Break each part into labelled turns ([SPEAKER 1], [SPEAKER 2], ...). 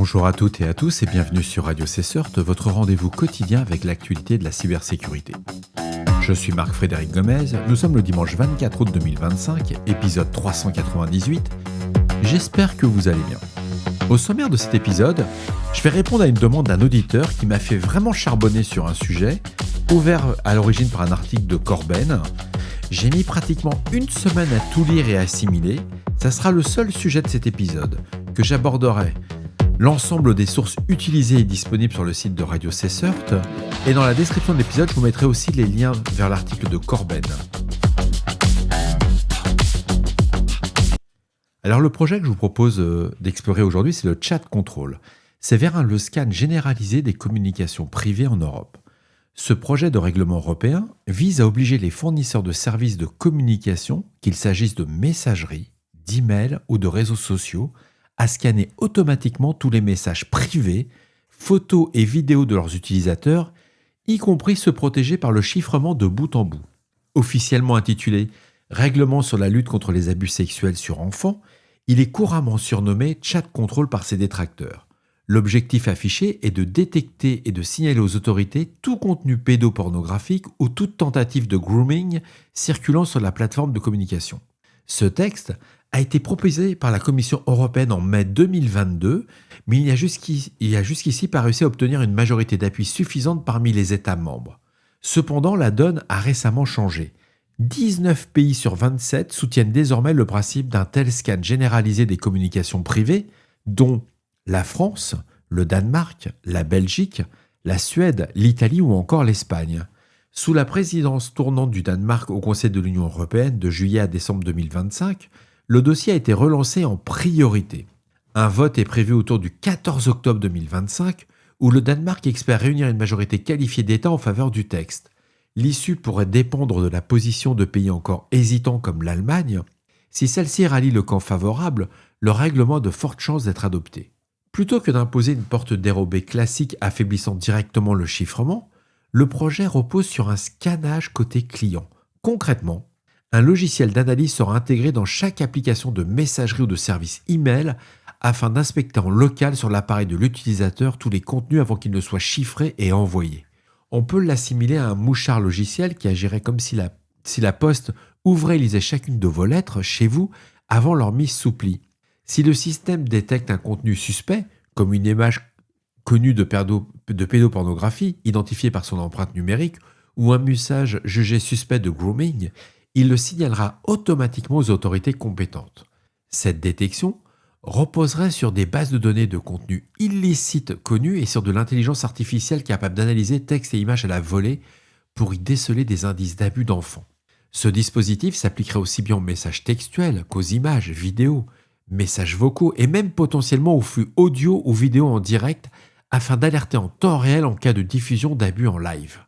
[SPEAKER 1] Bonjour à toutes et à tous et bienvenue sur Radio CSERT, votre rendez-vous quotidien avec l'actualité de la cybersécurité. Je suis Marc-Frédéric Gomez, nous sommes le dimanche 24 août 2025, épisode 398. J'espère que vous allez bien. Au sommaire de cet épisode, je vais répondre à une demande d'un auditeur qui m'a fait vraiment charbonner sur un sujet, ouvert à l'origine par un article de Corben. J'ai mis pratiquement une semaine à tout lire et à assimiler. Ça sera le seul sujet de cet épisode, que j'aborderai l'ensemble des sources utilisées et disponibles sur le site de Radio CSERT. Et dans la description de l'épisode, je vous mettrai aussi les liens vers l'article de Corben. Alors le projet que je vous propose d'explorer aujourd'hui, c'est le chat control. C'est vers le scan généralisé des communications privées en Europe. Ce projet de règlement européen vise à obliger les fournisseurs de services de communication, qu'il s'agisse de messagerie, d'email ou de réseaux sociaux, à scanner automatiquement tous les messages privés, photos et vidéos de leurs utilisateurs, y compris ceux protégés par le chiffrement de bout en bout. Officiellement intitulé « Règlement sur la lutte contre les abus sexuels sur enfants », il est couramment surnommé « chat control » par ses détracteurs. L'objectif affiché est de détecter et de signaler aux autorités tout contenu pédopornographique ou toute tentative de grooming circulant sur la plateforme de communication. Ce texte a été proposé par la Commission européenne en mai 2022, mais il y a jusqu'ici pas réussi à obtenir une majorité d'appui suffisante parmi les États membres. Cependant, la donne a récemment changé. 19 pays sur 27 soutiennent désormais le principe d'un tel scan généralisé des communications privées, dont la France, le Danemark, la Belgique, la Suède, l'Italie ou encore l'Espagne. Sous la présidence tournante du Danemark au Conseil de l'Union européenne de juillet à décembre 2025, le dossier a été relancé en priorité. Un vote est prévu autour du 14 octobre 2025 où le Danemark espère réunir une majorité qualifiée d'États en faveur du texte. L'issue pourrait dépendre de la position de pays encore hésitants comme l'Allemagne. Si celle-ci rallie le camp favorable, le règlement a de fortes chances d'être adopté. Plutôt que d'imposer une porte dérobée classique affaiblissant directement le chiffrement, le projet repose sur un scannage côté client. Concrètement, un logiciel d'analyse sera intégré dans chaque application de messagerie ou de service email afin d'inspecter en local sur l'appareil de l'utilisateur tous les contenus avant qu'ils ne soient chiffrés et envoyés. On peut l'assimiler à un mouchard logiciel qui agirait comme si la poste ouvrait et lisait chacune de vos lettres chez vous avant leur mise sous pli. Si le système détecte un contenu suspect, comme une image connue de pédopornographie identifiée par son empreinte numérique ou un message jugé suspect de grooming, il le signalera automatiquement aux autorités compétentes. Cette détection reposerait sur des bases de données de contenu illicite connus et sur de l'intelligence artificielle capable d'analyser texte et images à la volée pour y déceler des indices d'abus d'enfants. Ce dispositif s'appliquerait aussi bien aux messages textuels qu'aux images, vidéos, messages vocaux et même potentiellement aux flux audio ou vidéo en direct afin d'alerter en temps réel en cas de diffusion d'abus en live.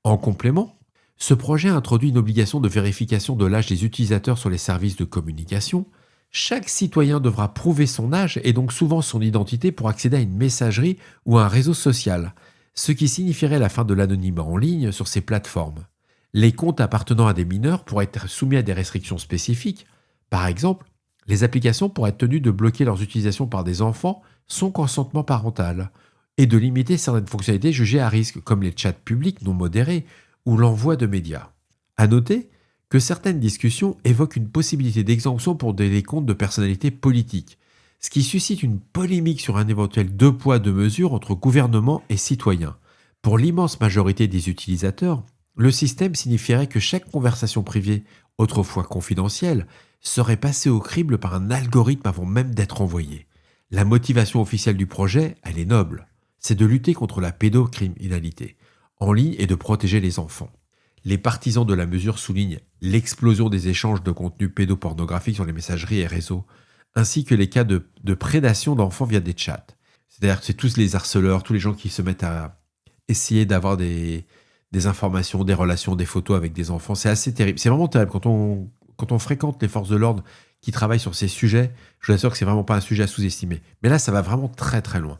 [SPEAKER 1] En complément, ce projet introduit une obligation de vérification de l'âge des utilisateurs sur les services de communication. Chaque citoyen devra prouver son âge et donc souvent son identité pour accéder à une messagerie ou à un réseau social, ce qui signifierait la fin de l'anonymat en ligne sur ces plateformes. Les comptes appartenant à des mineurs pourraient être soumis à des restrictions spécifiques. Par exemple, les applications pourraient être tenues de bloquer leurs utilisations par des enfants sans consentement parental et de limiter certaines fonctionnalités jugées à risque, comme les chats publics non modérés ou l'envoi de médias. À noter que certaines discussions évoquent une possibilité d'exemption pour des comptes de personnalités politiques, ce qui suscite une polémique sur un éventuel deux poids deux mesures entre gouvernement et citoyens. Pour l'immense majorité des utilisateurs, le système signifierait que chaque conversation privée, autrefois confidentielle, serait passée au crible par un algorithme avant même d'être envoyée. La motivation officielle du projet, elle est noble. C'est de lutter contre la pédocriminalité en ligne et de protéger les enfants. Les partisans de la mesure soulignent l'explosion des échanges de contenus pédopornographiques sur les messageries et réseaux, ainsi que les cas de prédation d'enfants via des chats. C'est-à-dire que c'est tous les harceleurs, tous les gens qui se mettent à essayer d'avoir des informations, des relations, des photos avec des enfants. C'est assez terrible. C'est vraiment terrible. Quand on fréquente les forces de l'ordre qui travaillent sur ces sujets, je vous assure que c'est vraiment pas un sujet à sous-estimer. Mais là, ça va vraiment très très loin.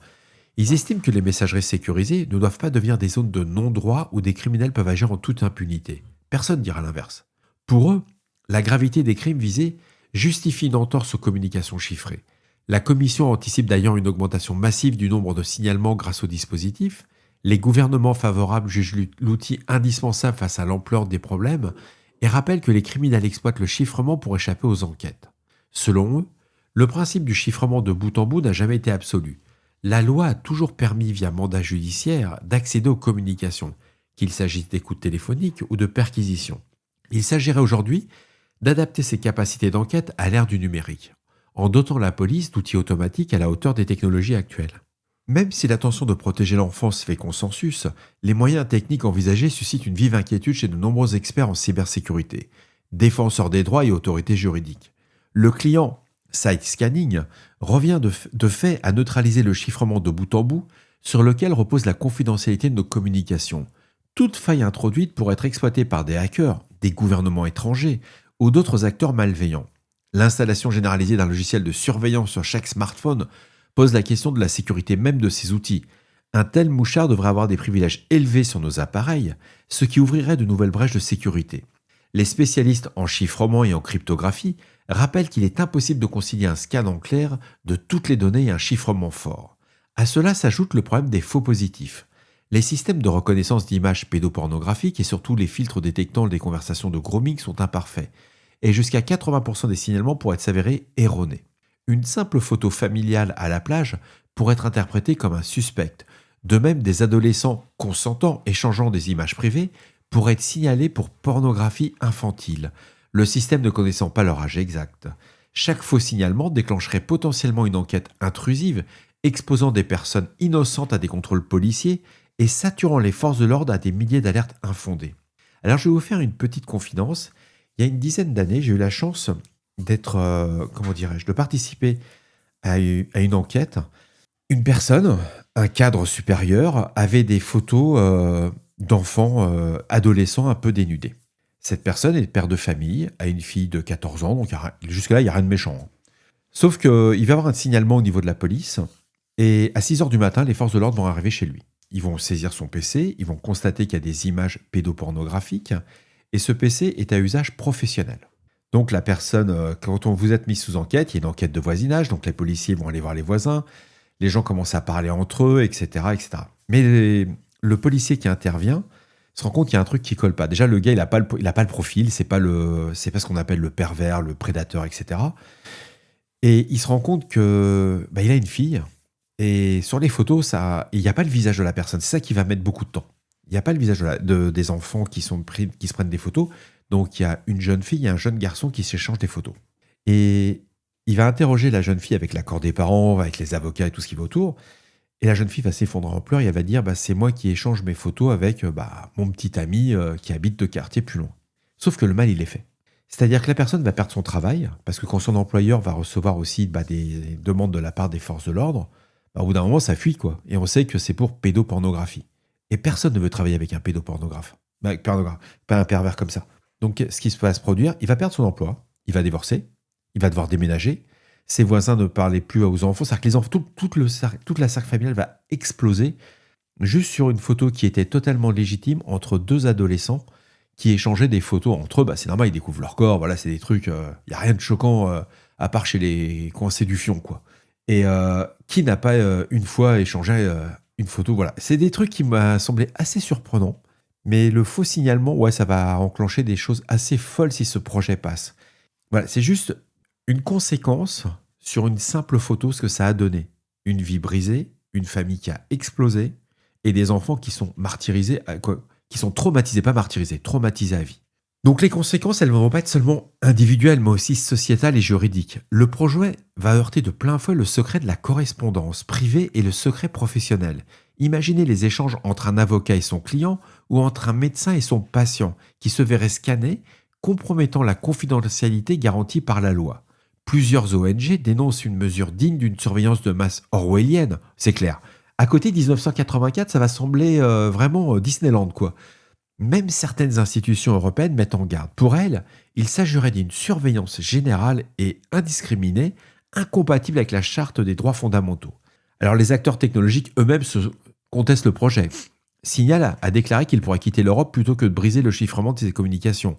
[SPEAKER 1] Ils estiment que les messageries sécurisées ne doivent pas devenir des zones de non-droit où des criminels peuvent agir en toute impunité. Personne ne dira l'inverse. Pour eux, la gravité des crimes visés justifie une entorse aux communications chiffrées. La Commission anticipe d'ailleurs une augmentation massive du nombre de signalements grâce au dispositif. Les gouvernements favorables jugent l'outil indispensable face à l'ampleur des problèmes et rappellent que les criminels exploitent le chiffrement pour échapper aux enquêtes. Selon eux, le principe du chiffrement de bout en bout n'a jamais été absolu. La loi a toujours permis, via mandat judiciaire, d'accéder aux communications, qu'il s'agisse d'écoute téléphonique ou de perquisition. Il s'agirait aujourd'hui d'adapter ses capacités d'enquête à l'ère du numérique, en dotant la police d'outils automatiques à la hauteur des technologies actuelles. Même si l'intention de protéger l'enfance fait consensus, les moyens techniques envisagés suscitent une vive inquiétude chez de nombreux experts en cybersécurité, défenseurs des droits et autorités juridiques. Le client Side Scanning revient de fait à neutraliser le chiffrement de bout en bout sur lequel repose la confidentialité de nos communications. Toute faille introduite pourrait être exploitée par des hackers, des gouvernements étrangers ou d'autres acteurs malveillants. L'installation généralisée d'un logiciel de surveillance sur chaque smartphone pose la question de la sécurité même de ces outils. Un tel mouchard devrait avoir des privilèges élevés sur nos appareils, ce qui ouvrirait de nouvelles brèches de sécurité. Les spécialistes en chiffrement et en cryptographie rappellent qu'il est impossible de concilier un scan en clair de toutes les données et un chiffrement fort. À cela s'ajoute le problème des faux positifs. Les systèmes de reconnaissance d'images pédopornographiques et surtout les filtres détectant des conversations de grooming sont imparfaits, et jusqu'à 80% des signalements pourraient s'avérer erronés. Une simple photo familiale à la plage pourrait être interprétée comme un suspect. De même, des adolescents consentants échangeant des images privées pourraient être signalés pour pornographie infantile, le système ne connaissant pas leur âge exact. Chaque faux signalement déclencherait potentiellement une enquête intrusive, exposant des personnes innocentes à des contrôles policiers et saturant les forces de l'ordre à des milliers d'alertes infondées. Alors je vais vous faire une petite confidence. Il y a une dizaine d'années, j'ai eu la chance d'être, de participer à une enquête. Une personne, un cadre supérieur, avait des photos d'enfants adolescents un peu dénudés. Cette personne est père de famille, a une fille de 14 ans, donc jusque-là, il n'y a rien de méchant. Sauf qu'il va y avoir un signalement au niveau de la police, et à 6 heures du matin, les forces de l'ordre vont arriver chez lui. Ils vont saisir son PC, ils vont constater qu'il y a des images pédopornographiques, et ce PC est à usage professionnel. Donc la personne, quand on vous êtes mis sous enquête, il y a une enquête de voisinage, donc les policiers vont aller voir les voisins, les gens commencent à parler entre eux, etc. etc. Mais le policier qui intervient se rend compte qu'il y a un truc qui colle pas. Déjà, le gars, il a pas le profil, c'est pas ce qu'on appelle le pervers, le prédateur, etc. Et il se rend compte que il a une fille, et sur les photos, il n'y a pas le visage de la personne. C'est ça qui va mettre beaucoup de temps. Il n'y a pas le visage des enfants qui se prennent des photos. Donc, il y a une jeune fille et un jeune garçon qui s'échangent des photos. Et il va interroger la jeune fille avec l'accord des parents, avec les avocats et tout ce qui va autour. Et la jeune fille va s'effondrer en pleurs et elle va dire c'est moi qui échange mes photos avec mon petit ami qui habite de quartier plus loin. Sauf que le mal, il est fait. C'est-à-dire que la personne va perdre son travail parce que quand son employeur va recevoir aussi des demandes de la part des forces de l'ordre, au bout d'un moment, ça fuit, quoi. Et on sait que c'est pour pédopornographie. Et personne ne veut travailler avec un pédopornographe. Pas un pervers comme ça. Donc, ce qui va se produire, il va perdre son emploi, il va divorcer, il va devoir déménager, ses voisins ne parlaient plus aux enfants, c'est-à-dire que les enfants, toute la cercle familiale va exploser juste sur une photo qui était totalement légitime entre deux adolescents qui échangeaient des photos entre eux. C'est normal, ils découvrent leur corps, voilà, c'est des trucs, il n'y a rien de choquant à part chez les coincés du fion, quoi. Et qui n'a pas une fois échangé une photo, voilà. C'est des trucs qui m'ont semblé assez surprenants. Mais le faux signalement, ouais, ça va enclencher des choses assez folles si ce projet passe. Voilà, c'est juste une conséquence sur une simple photo, ce que ça a donné. Une vie brisée, une famille qui a explosé, et des enfants qui sont martyrisés, qui sont traumatisés, pas martyrisés, traumatisés à vie. Donc les conséquences, elles ne vont pas être seulement individuelles, mais aussi sociétales et juridiques. Le projet va heurter de plein fouet le secret de la correspondance privée et le secret professionnel. Imaginez les échanges entre un avocat et son client ou entre un médecin et son patient qui se verraient scannés, compromettant la confidentialité garantie par la loi. Plusieurs ONG dénoncent une mesure digne d'une surveillance de masse orwellienne, c'est clair. À côté de 1984, ça va sembler vraiment Disneyland, quoi. Même certaines institutions européennes mettent en garde. Pour elles, il s'agirait d'une surveillance générale et indiscriminée, incompatible avec la charte des droits fondamentaux. Alors les acteurs technologiques eux-mêmes contestent le projet. Signal a déclaré qu'il pourrait quitter l'Europe plutôt que de briser le chiffrement de ses communications.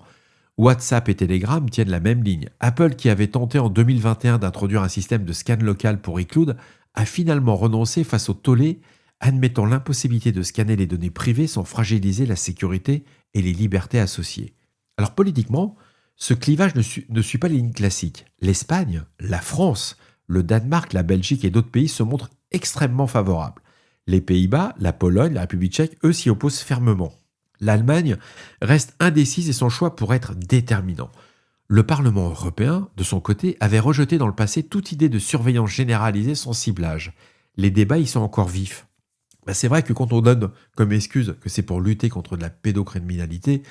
[SPEAKER 1] WhatsApp et Telegram tiennent la même ligne. Apple, qui avait tenté en 2021 d'introduire un système de scan local pour iCloud, a finalement renoncé face au tollé, admettant l'impossibilité de scanner les données privées sans fragiliser la sécurité et les libertés associées. Alors politiquement, ce clivage ne suit pas les lignes classiques. L'Espagne, la France, le Danemark, la Belgique et d'autres pays se montrent extrêmement favorables. Les Pays-Bas, la Pologne, la République tchèque, eux s'y opposent fermement. L'Allemagne reste indécise et son choix pourrait être déterminant. Le Parlement européen, de son côté, avait rejeté dans le passé toute idée de surveillance généralisée sans ciblage. Les débats y sont encore vifs. C'est vrai que quand on donne comme excuse que c'est pour lutter contre de la pédocriminalité,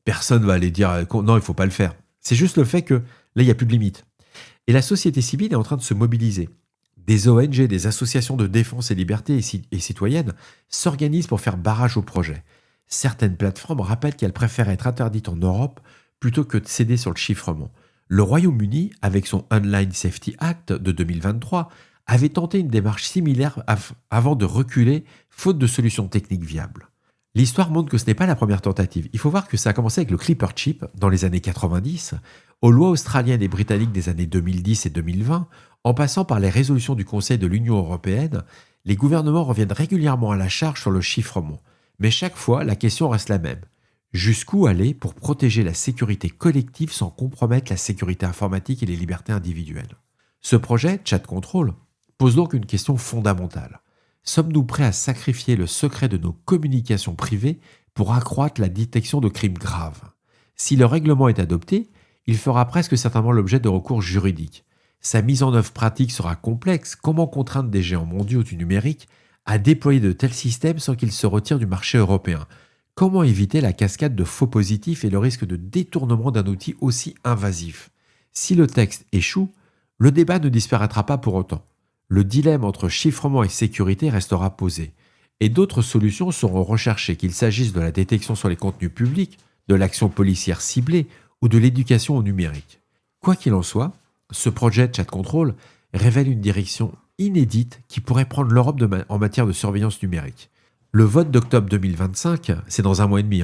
[SPEAKER 1] personne ne va aller dire non, il ne faut pas le faire. C'est juste le fait que là, il n'y a plus de limite. Et la société civile est en train de se mobiliser. Des ONG, des associations de défense et liberté et citoyennes s'organisent pour faire barrage au projet. Certaines plateformes rappellent qu'elles préfèrent être interdites en Europe plutôt que de céder sur le chiffrement. Le Royaume-Uni, avec son Online Safety Act de 2023, avait tenté une démarche similaire avant de reculer, faute de solutions techniques viables. L'histoire montre que ce n'est pas la première tentative. Il faut voir que ça a commencé avec le Clipper Chip dans les années 90, aux lois australiennes et britanniques des années 2010 et 2020, en passant par les résolutions du Conseil de l'Union européenne, les gouvernements reviennent régulièrement à la charge sur le chiffrement. Mais chaque fois, la question reste la même. Jusqu'où aller pour protéger la sécurité collective sans compromettre la sécurité informatique et les libertés individuelles? Ce projet, Chat Control, pose donc une question fondamentale. Sommes-nous prêts à sacrifier le secret de nos communications privées pour accroître la détection de crimes graves? Si le règlement est adopté, il fera presque certainement l'objet de recours juridiques. Sa mise en œuvre pratique sera complexe. Comment contraindre des géants mondiaux du numérique à déployer de tels systèmes sans qu'ils se retirent du marché européen? Comment éviter la cascade de faux positifs et le risque de détournement d'un outil aussi invasif? Si le texte échoue, le débat ne disparaîtra pas pour autant. Le dilemme entre chiffrement et sécurité restera posé. Et d'autres solutions seront recherchées, qu'il s'agisse de la détection sur les contenus publics, de l'action policière ciblée ou de l'éducation au numérique. Quoi qu'il en soit, ce projet de Chat Control révèle une direction inédite qui pourrait prendre l'Europe en matière de surveillance numérique. Le vote d'octobre 2025, c'est dans un mois et demi,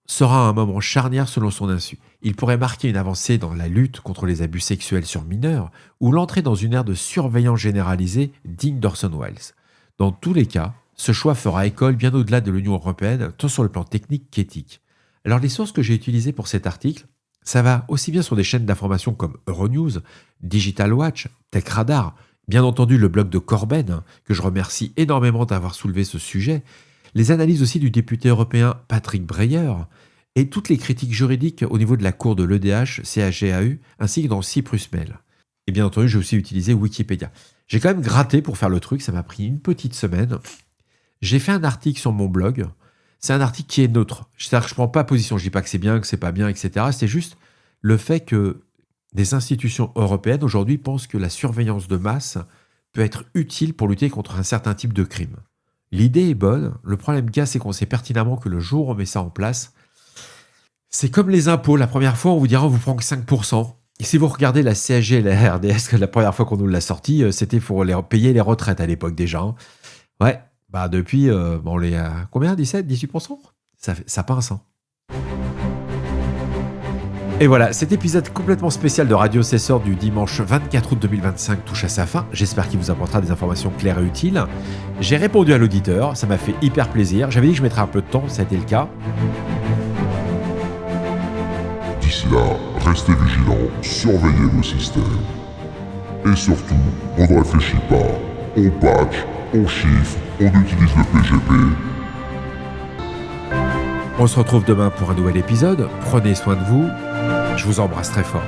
[SPEAKER 1] sera un moment charnière selon son insu. Il pourrait marquer une avancée dans la lutte contre les abus sexuels sur mineurs ou l'entrée dans une ère de surveillance généralisée digne d'Orson Welles. Dans tous les cas, ce choix fera école bien au-delà de l'Union européenne, tant sur le plan technique qu'éthique. Alors les sources que j'ai utilisées pour cet article, ça va aussi bien sur des chaînes d'information comme Euronews, Digital Watch, Tech Radar, bien entendu le blog de Corben, que je remercie énormément d'avoir soulevé ce sujet, les analyses aussi du député européen Patrick Breyer et toutes les critiques juridiques au niveau de la cour de l'EDH, CHGAU, ainsi que dans Cyprus Mail. Et bien entendu, j'ai aussi utilisé Wikipédia. J'ai quand même gratté pour faire le truc, ça m'a pris une petite semaine. J'ai fait un article sur mon blog. C'est un article qui est neutre. C'est-à-dire que je ne prends pas position, je ne dis pas que c'est bien, que c'est pas bien, etc. C'est juste le fait que des institutions européennes aujourd'hui pensent que la surveillance de masse peut être utile pour lutter contre un certain type de crime. L'idée est bonne, le problème qu'il y a, c'est qu'on sait pertinemment que le jour où on met ça en place, c'est comme les impôts. La première fois, on vous dira on vous prend que 5%. Et si vous regardez la CSG et la RDS, que la première fois qu'on nous l'a sorti, c'était pour payer les retraites à l'époque déjà. Ouais, depuis, on est à combien? 17, 18%? Ça pince. Et voilà, cet épisode complètement spécial de Radio Cesseur du dimanche 24 août 2025 touche à sa fin. J'espère qu'il vous apportera des informations claires et utiles. J'ai répondu à l'auditeur, ça m'a fait hyper plaisir. J'avais dit que je mettrais un peu de temps, ça a été le cas.
[SPEAKER 2] D'ici là, restez vigilants, surveillez vos systèmes. Et surtout, on ne réfléchit pas, on patch, on chiffre, on utilise le PGP.
[SPEAKER 1] On se retrouve demain pour un nouvel épisode. Prenez soin de vous. Je vous embrasse très fort.